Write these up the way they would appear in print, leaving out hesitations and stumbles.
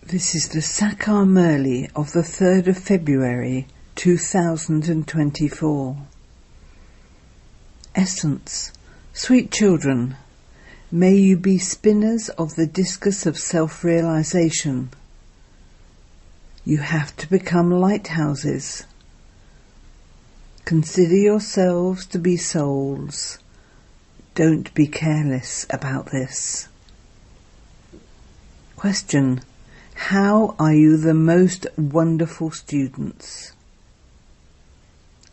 This is the Sakar Murli of the 3rd of February 2024. Essence. Sweet children, may you be spinners of the discus of self-realization. You have to become lighthouses. Consider yourselves to be souls. Don't be careless about this. Question. How are you the most wonderful students?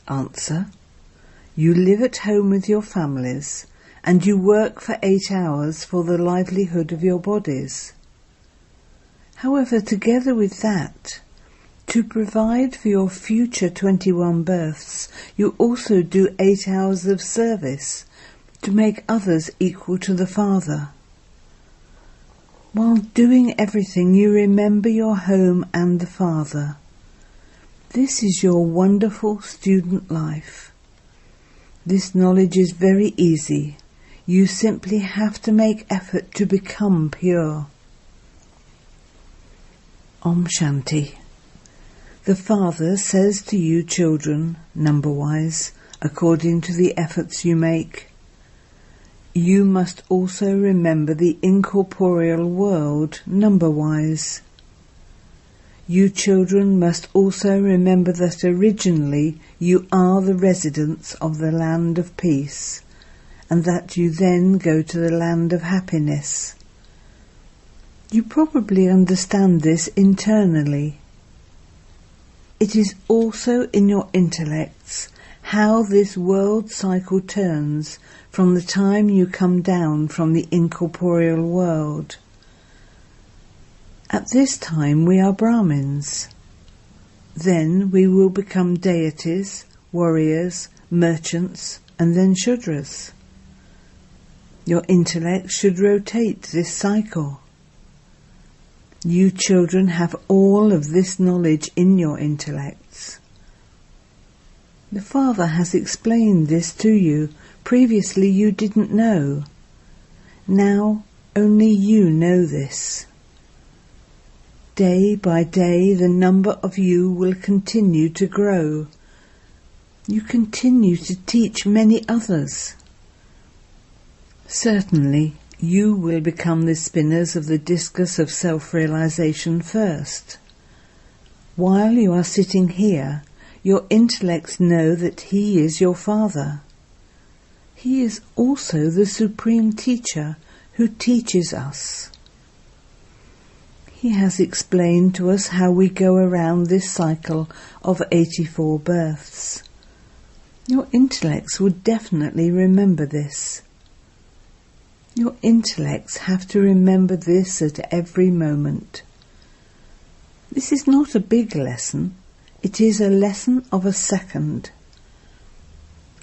Answer. You live at home with your families and you work for 8 hours for the livelihood of your bodies. However, together with that, to provide for your future 21 births, you also do 8 hours of service to make others equal to the Father. While doing everything, you remember your home and the Father. This is your wonderful student life. This knowledge is very easy. You simply have to make effort to become pure. Om Shanti. The Father says to you children, number-wise, according to the efforts you make, you must also remember the incorporeal world, number-wise. You children must also remember that originally you are the residents of the land of peace, and that you then go to the land of happiness. You probably understand this internally. It is also in your intellects how this world cycle turns from the time you come down from the incorporeal world. At this time we are Brahmins. Then we will become deities, warriors, merchants, and then Shudras. Your intellect should rotate this cycle. You children have all of this knowledge in your intellects. The Father has explained this to you. Previously you didn't know. Now only you know this. Day by day the number of you will continue to grow. You continue to teach many others. Certainly you will become the spinners of the discus of self-realization first. While you are sitting here, your intellects know that He is your Father. He is also the Supreme Teacher who teaches us. He has explained to us how we go around this cycle of 84 births. Your intellects would definitely remember this. Your intellects have to remember this at every moment. This is not a big lesson. It is a lesson of a second.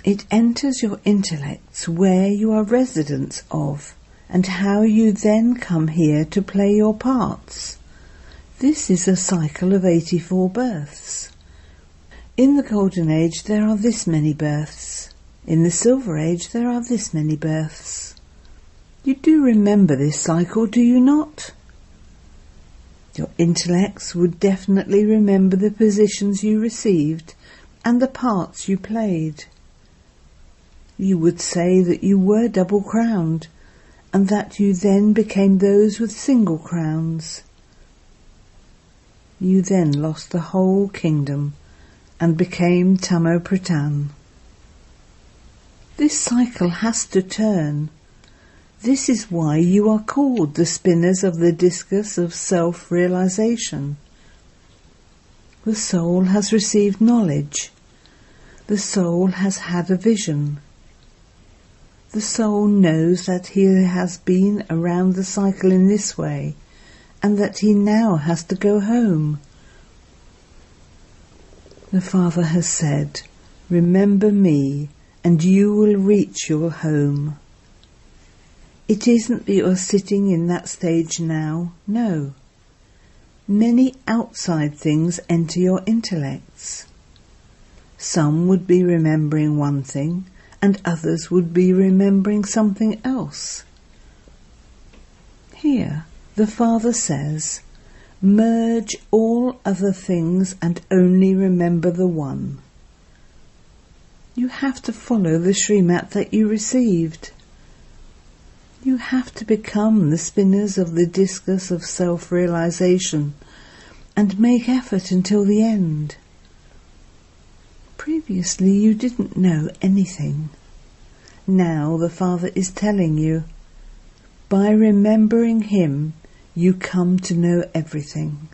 It enters your intellects where you are residents of, and how you then come here to play your parts. This is a cycle of 84 births. In the Golden Age there are this many births. In the Silver Age there are this many births. You do remember this cycle, do you not? Your intellects would definitely remember the positions you received and the parts you played. You would say that you were double-crowned, and that you then became those with single crowns. You then lost the whole kingdom and became Tamo Pratan. This cycle has to turn. This is why you are called the spinners of the discus of self-realization. The soul has received knowledge. The soul has had a vision. The soul knows that he has been around the cycle in this way, and that he now has to go home. The Father has said, "Remember me, and you will reach your home." It isn't that you're sitting in that stage now, no. Many outside things enter your intellects. Some would be remembering one thing, and others would be remembering something else. Here, the Father says, Merge all other things and only remember the one. You have to follow the Srimat that you received. You have to become the spinners of the discus of self-realization and make effort until the end. Previously you didn't know anything. Now the Father is telling you, by remembering Him, you come to know everything.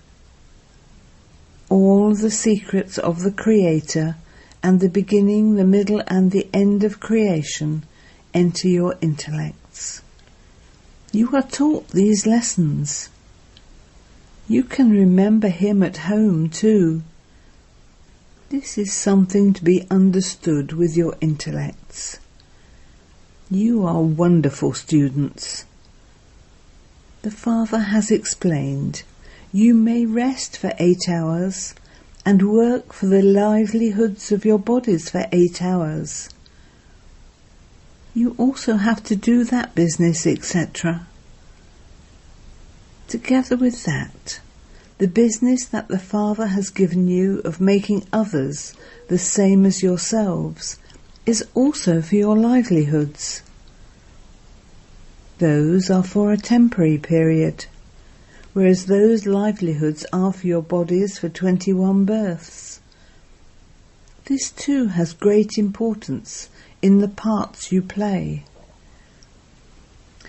All the secrets of the Creator and the beginning, the middle and the end of creation enter your intellects. You are taught these lessons. You can remember Him at home too. This is something to be understood with your intellects. You are wonderful students. The Father has explained, you may rest for 8 hours and work for the livelihoods of your bodies for 8 hours. You also have to do that business, etc. Together with that, the business that the Father has given you of making others the same as yourselves is also for your livelihoods. Those are for a temporary period, whereas those livelihoods are for your bodies for 21 births. This too has great importance in the parts you play.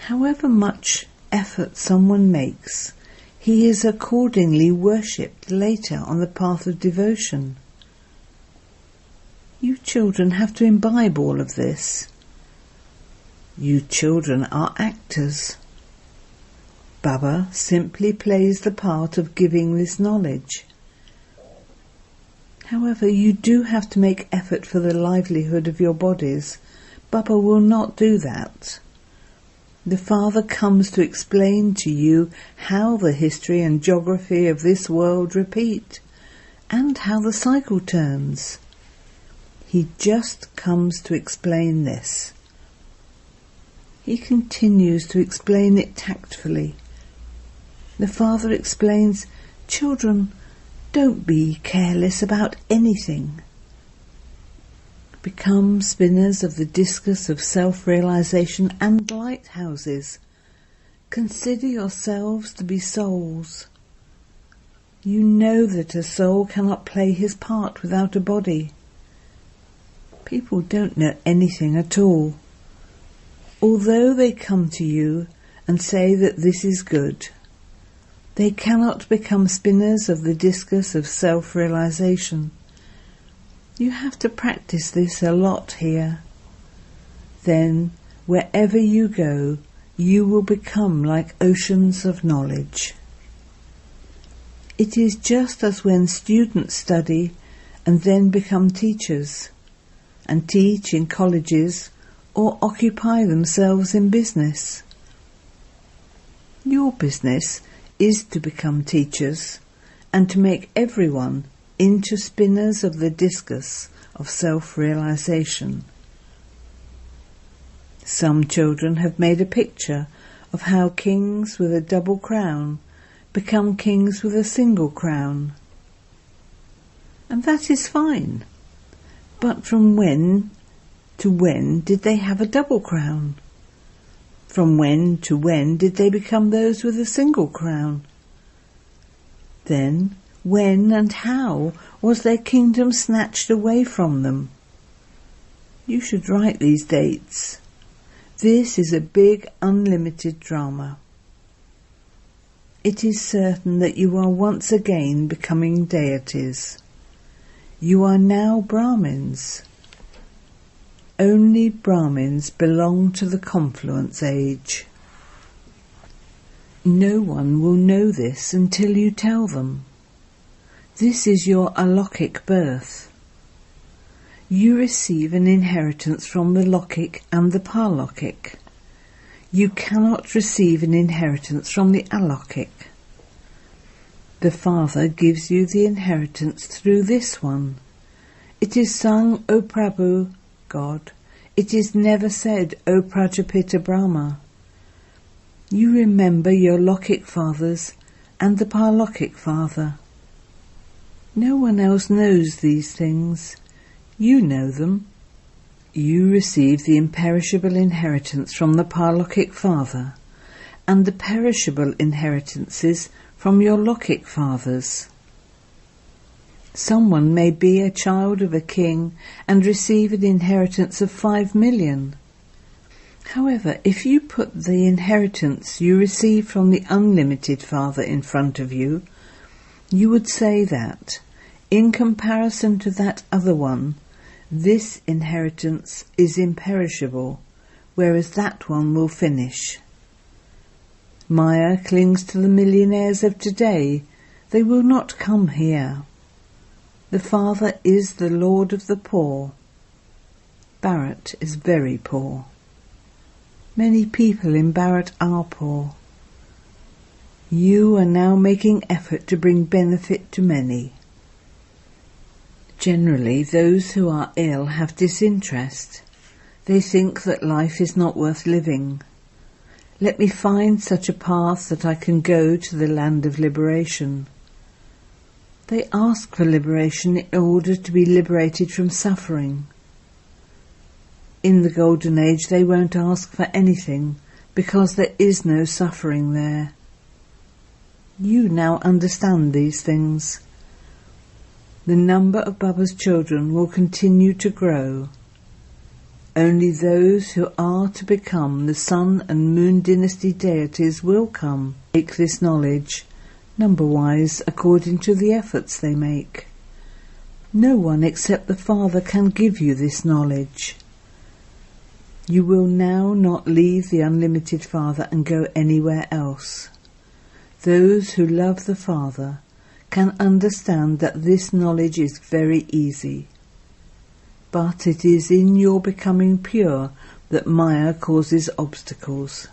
However much effort someone makes, he is accordingly worshipped later on the path of devotion. You children have to imbibe all of this. You children are actors. Baba simply plays the part of giving this knowledge. However, you do have to make effort for the livelihood of your bodies. Baba will not do that. The Father comes to explain to you how the history and geography of this world repeat, and how the cycle turns. He just comes to explain this. He continues to explain it tactfully. The Father explains, children, don't be careless about anything. Become spinners of the discus of self-realization and lighthouses. Consider yourselves to be souls. You know that a soul cannot play his part without a body. People don't know anything at all. Although they come to you and say that this is good, they cannot become spinners of the discus of self-realization. You have to practice this a lot here. Then, wherever you go, you will become like oceans of knowledge. It is just as when students study and then become teachers, and teach in colleges or occupy themselves in business. Your business is to become teachers and to make everyone into spinners of the discus of self-realization. Some children have made a picture of how kings with a double crown become kings with a single crown. And that is fine. But from when to when did they have a double crown? From when to when did they become those with a single crown? Then, when and how was their kingdom snatched away from them? You should write these dates. This is a big, unlimited drama. It is certain that you are once again becoming deities. You are now Brahmins. Only Brahmins belong to the confluence age. No one will know this until you tell them. This is your alokik birth. You receive an inheritance from the lokik and the parlokik. You cannot receive an inheritance from the alokik. The Father gives you the inheritance through this one. It is sung, O Prabhu, God. It is never said, O Prajapita Brahma. You remember your Lokik fathers and the Paralokic Father. No one else knows these things. You know them. You receive the imperishable inheritance from the Paralokic Father, and the perishable inheritances from your Lokic fathers. Someone may be a child of a king and receive an inheritance of 5 million. However, if you put the inheritance you receive from the unlimited Father in front of you, you would say that, in comparison to that other one, this inheritance is imperishable, whereas that one will finish. Maya clings to the millionaires of today. They will not come here. The Father is the Lord of the poor. Bharat is very poor. Many people in Bharat are poor. You are now making effort to bring benefit to many. Generally, those who are ill have disinterest. They think that life is not worth living. Let me find such a path that I can go to the land of liberation. They ask for liberation in order to be liberated from suffering. In the Golden Age they won't ask for anything because there is no suffering there. You now understand these things. The number of Baba's children will continue to grow. Only those who are to become the Sun and Moon dynasty deities will come. Take this knowledge, number-wise, according to the efforts they make. No one except the Father can give you this knowledge. You will now not leave the unlimited Father and go anywhere else. Those who love the Father can understand that this knowledge is very easy. But it is in your becoming pure that Maya causes obstacles.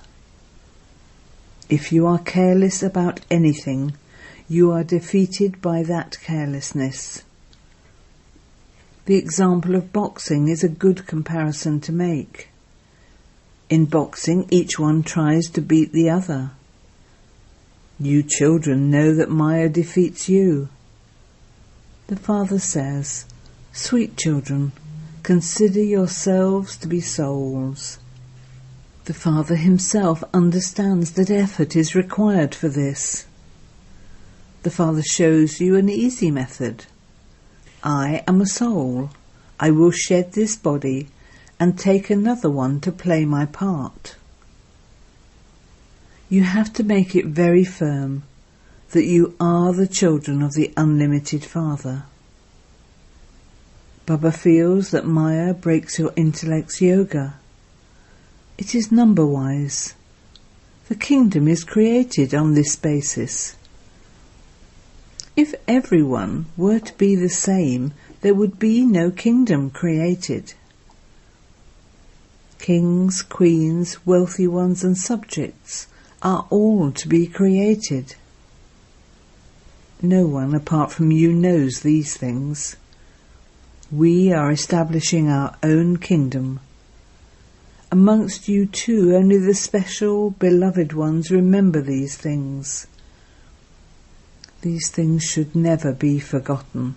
If you are careless about anything, you are defeated by that carelessness. The example of boxing is a good comparison to make. In boxing, each one tries to beat the other. You children know that Maya defeats you. The Father says, "Sweet children, consider yourselves to be souls." The Father himself understands that effort is required for this. The Father shows you an easy method. I am a soul. I will shed this body and take another one to play my part. You have to make it very firm that you are the children of the unlimited Father. Baba feels that Maya breaks your intellect's yoga. It is number-wise. The kingdom is created on this basis. If everyone were to be the same, there would be no kingdom created. Kings, queens, wealthy ones and subjects are all to be created. No one apart from you knows these things. We are establishing our own kingdom. Amongst you too, only the special, beloved ones remember these things. These things should never be forgotten.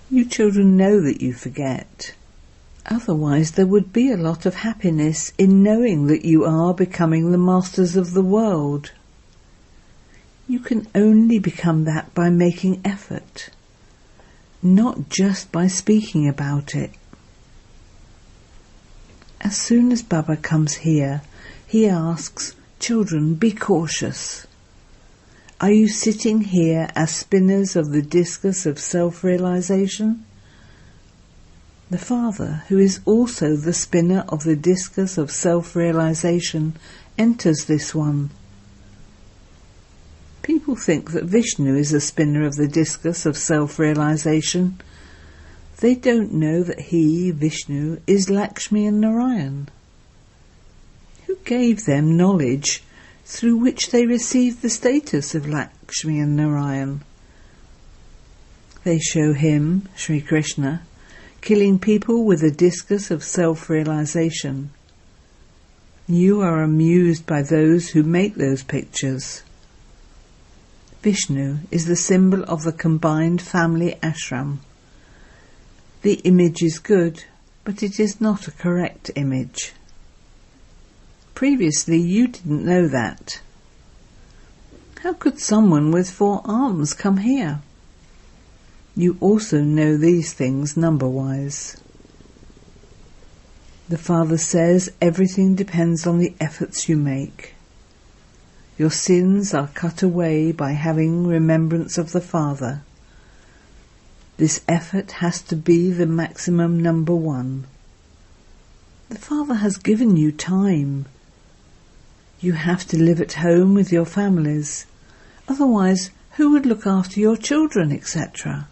You children know that you forget. Otherwise there would be a lot of happiness in knowing that you are becoming the masters of the world. You can only become that by making effort, not just by speaking about it. As soon as Baba comes here, he asks, "Children, be cautious. Are you sitting here as spinners of the discus of self-realization?" The Father, who is also the spinner of the discus of self-realization, enters this one. People think that Vishnu is a spinner of the discus of self-realization. They don't know that he, Vishnu, is Lakshmi and Narayan. Who gave them knowledge through which they received the status of Lakshmi and Narayan? They show him, Sri Krishna, killing people with a discus of self-realization. You are amused by those who make those pictures. Vishnu is the symbol of the combined family ashram. The image is good, but it is not a correct image. Previously you didn't know that. How could someone with 4 arms come here? You also know these things number-wise. The Father says everything depends on the efforts you make. Your sins are cut away by having remembrance of the Father. This effort has to be the maximum number 1. The Father has given you time. You have to live at home with your families. Otherwise, who would look after your children, etc.?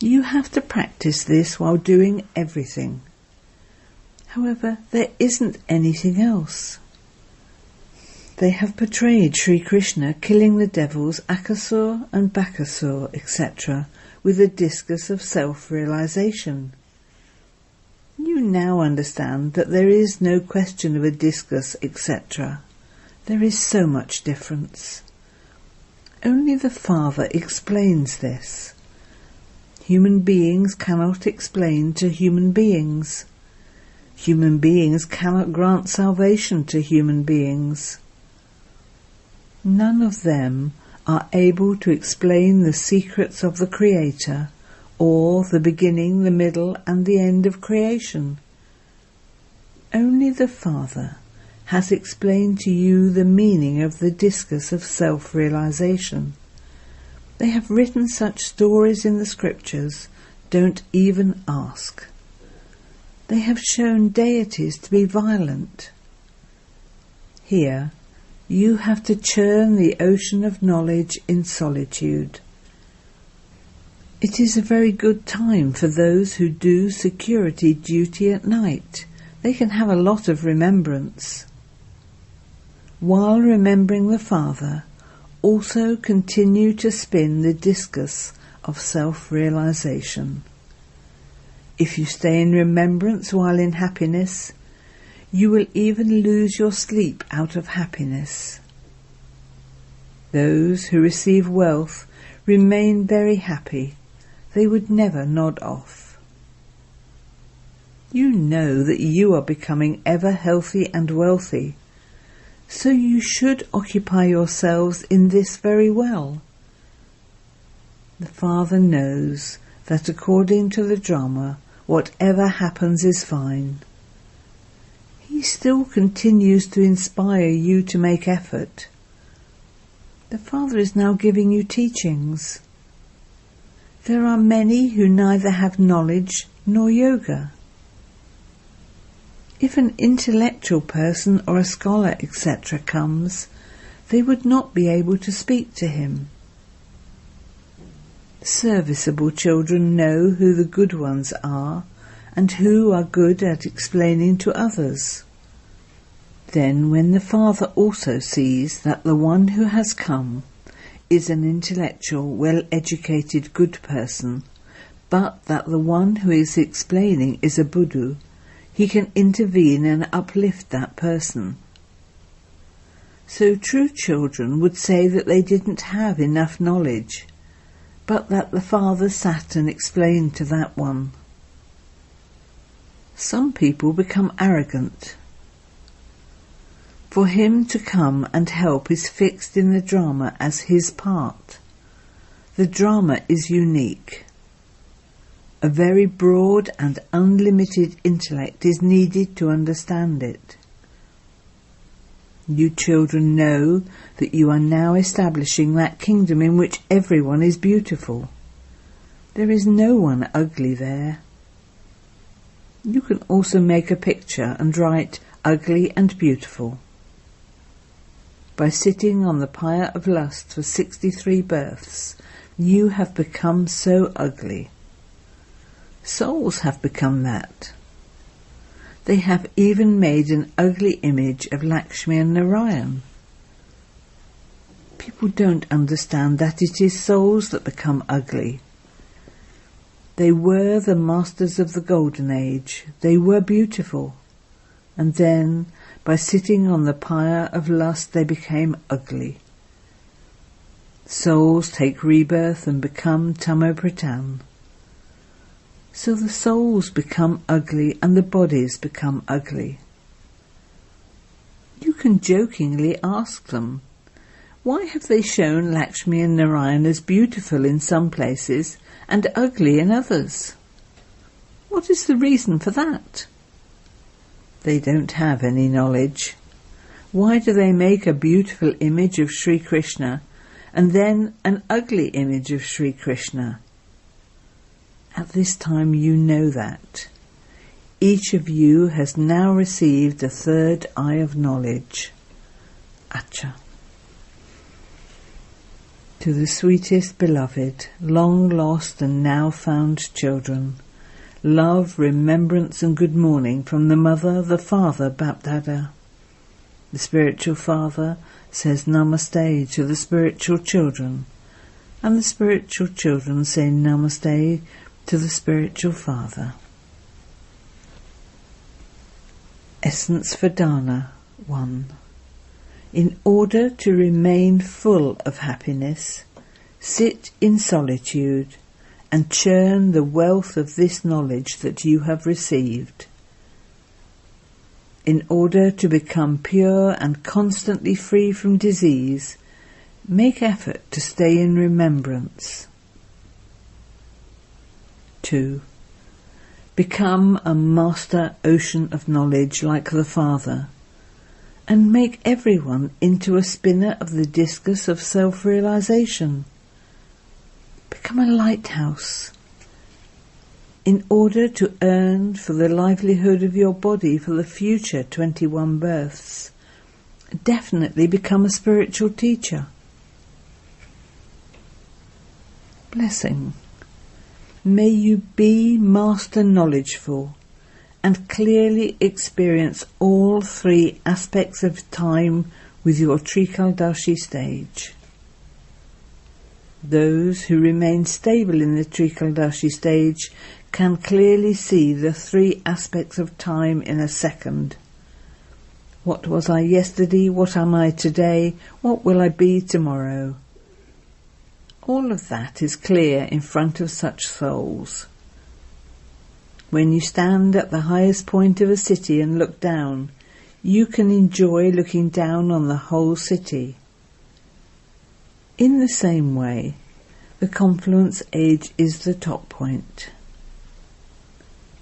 You have to practice this while doing everything. However, there isn't anything else. They have portrayed Sri Krishna killing the devils Akasur and Bakasur, etc., with a discus of self-realization. You now understand that there is no question of a discus, etc. There is so much difference. Only the Father explains this. Human beings cannot explain to human beings. Human beings cannot grant salvation to human beings. None of them are able to explain the secrets of the Creator, or the beginning, the middle, and the end of creation. Only the Father has explained to you the meaning of the discus of self-realization. They have written such stories in the scriptures, don't even ask. They have shown deities to be violent. Here, you have to churn the ocean of knowledge in solitude. It is a very good time for those who do security duty at night. They can have a lot of remembrance. While remembering the Father, also continue to spin the discus of self-realization. If you stay in remembrance while in happiness, you will even lose your sleep out of happiness. Those who receive wealth remain very happy. They would never nod off. You know that you are becoming ever healthy and wealthy, so you should occupy yourselves in this very well. The Father knows that according to the drama, whatever happens is fine. He still continues to inspire you to make effort. The Father is now giving you teachings. There are many who neither have knowledge nor yoga. If an intellectual person or a scholar, etc. comes, they would not be able to speak to him. Serviceable children know who the good ones are and who are good at explaining to others. Then when the Father also sees that the one who has come is an intellectual, well-educated, good person, but that the one who is explaining is a Buddha, he can intervene and uplift that person. So true children would say that they didn't have enough knowledge, but that the Father sat and explained to that one. Some people become arrogant. For him to come and help is fixed in the drama as his part. The drama is unique. A very broad and unlimited intellect is needed to understand it. You children know that you are now establishing that kingdom in which everyone is beautiful. There is no one ugly there. You can also make a picture and write ugly and beautiful. By sitting on the pyre of lust for 63 births, you have become so ugly. Souls have become that. They have even made an ugly image of Lakshmi and Narayan. People don't understand that it is souls that become ugly. They were the masters of the golden age. They were beautiful. And then, by sitting on the pyre of lust, they became ugly. Souls take rebirth and become Tamopritan. So the souls become ugly and the bodies become ugly. You can jokingly ask them, why have they shown Lakshmi and Narayan as beautiful in some places and ugly in others? What is the reason for that? They don't have any knowledge. Why do they make a beautiful image of Sri Krishna and then an ugly image of Sri Krishna? At this time you know that. Each of you has now received a third eye of knowledge. Acha. To the sweetest beloved, long lost and now found children, love, remembrance and good morning from the mother, the father, BapDada. The spiritual father says namaste to the spiritual children, and the spiritual children say namaste to the spiritual father. Essence for Dana 1. In order to remain full of happiness, sit in solitude and churn the wealth of this knowledge that you have received. In order to become pure and constantly free from disease, make effort to stay in remembrance. 2. Become a master ocean of knowledge like the Father, and make everyone into a spinner of the discus of self-realization. Become a lighthouse. In order to earn for the livelihood of your body for the future 21 births, definitely become a spiritual teacher. Blessing. May you be master knowledgeful and clearly experience all three aspects of time with your Trikaldashi stage. Those who remain stable in the Trikaldashi stage can clearly see the three aspects of time in a second. What was I yesterday? What am I today? What will I be tomorrow? All of that is clear in front of such souls. When you stand at the highest point of a city and look down, you can enjoy looking down on the whole city. In the same way, the confluence age is the top point.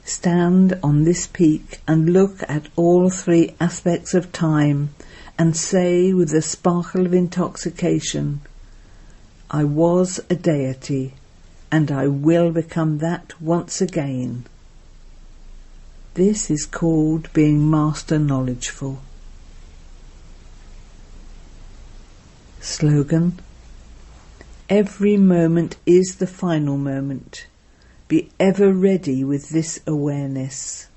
Stand on this peak and look at all three aspects of time and say with a sparkle of intoxication, I was a deity and I will become that once again. This is called being master knowledgeful. Slogan: every moment is the final moment. Be ever ready with this awareness.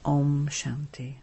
Om Shanti.